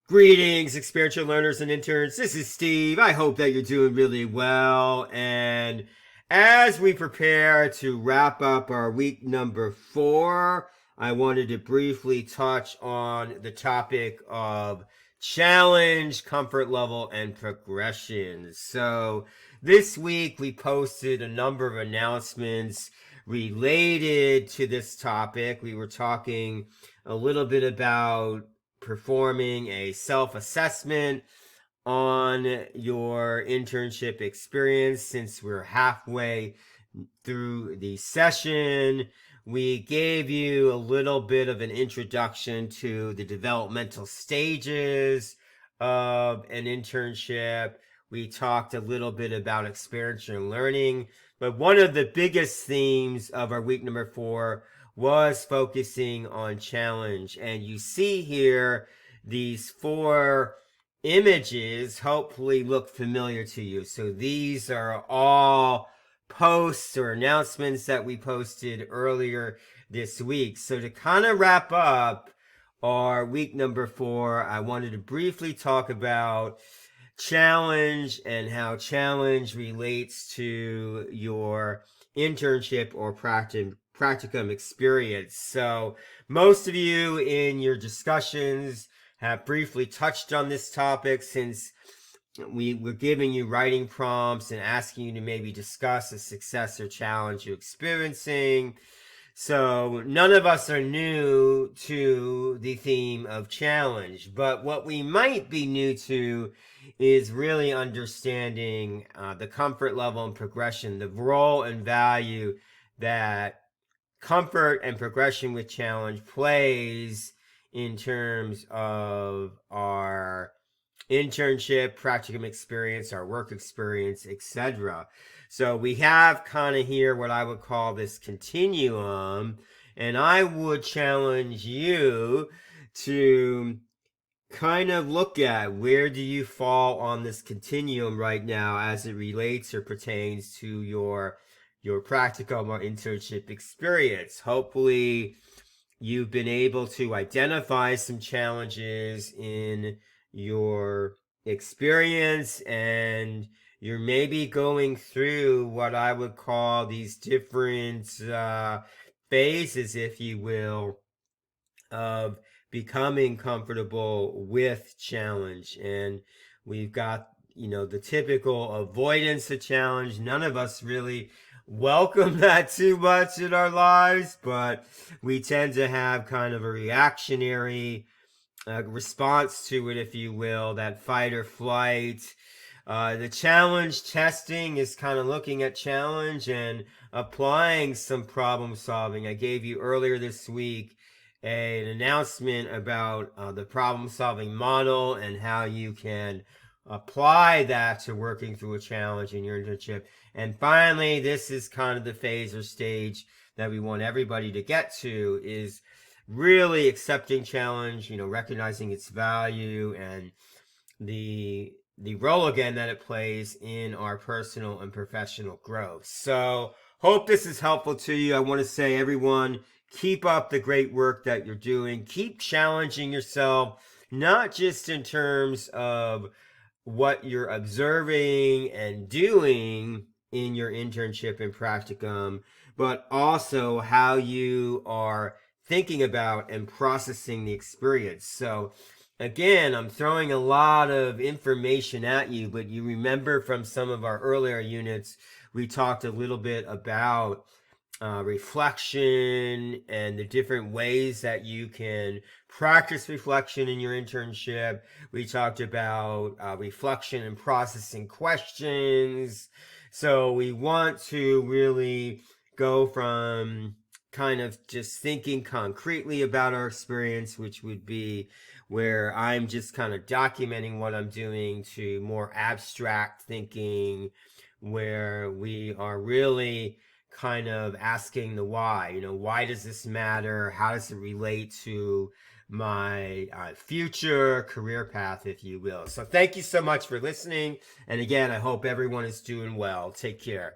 Greetings, experiential learners and interns. This is Steve. I hope that you're doing really well. And as we prepare to wrap up our week number 4, I wanted to briefly touch on the topic of challenge, comfort level, and progression. So this week we posted a number of announcements related to this topic. We were talking a little bit about performing a self-assessment on your internship experience. Since we're halfway through the session, we gave you a little bit of an introduction to the developmental stages of an internship. We talked a little bit about experiential learning, but one of the biggest themes of our week number 4 was focusing on challenge. And you see here these 4 images hopefully look familiar to you. So these are all posts or announcements that we posted earlier this week. So to kind of wrap up our week number 4, I wanted to briefly talk about challenge and how challenge relates to your internship or practicum experience. So most of you in your discussions have briefly touched on this topic, since we were giving you writing prompts and asking you to maybe discuss a success or challenge you're experiencing. So none of us are new to the theme of challenge, but what we might be new to is really understanding the comfort level and progression, the role and value that comfort and progression with challenge plays in terms of our internship, practicum experience, our work experience, etc. So we have kind of here what I would call this continuum, and I would challenge you to kind of look at where do you fall on this continuum right now as it relates or pertains to your practicum or internship experience. Hopefully you've been able to identify some challenges in your experience, and you're maybe going through what I would call these different phases, if you will, of becoming comfortable with challenge. And we've got, the typical avoidance of challenge. None of us really welcome that too much in our lives, but we tend to have kind of a reactionary response to it, if you will, that fight or flight. The challenge testing is kind of looking at challenge and applying some problem solving. I gave you earlier this week an announcement about the problem solving model and how you can apply that to working through a challenge in your internship. And finally, this is kind of the phase or stage that we want everybody to get to, is really accepting challenge, recognizing its value and the role again that it plays in our personal and professional growth. So hope this is helpful to you. I want to say, everyone, keep up the great work that you're doing. Keep challenging yourself, not just in terms of what you're observing and doing in your internship and practicum, but also how you are thinking about and processing the experience. So again, I'm throwing a lot of information at you, but you remember from some of our earlier units, we talked a little bit about reflection and the different ways that you can practice reflection in your internship. We talked about reflection and processing questions. So we want to really go from kind of just thinking concretely about our experience, which would be where I'm just kind of documenting what I'm doing, to more abstract thinking, where we are really kind of asking the why. Why does this matter? How does it relate to my future career path, if you will? So thank you so much for listening. And again, I hope everyone is doing well. Take care.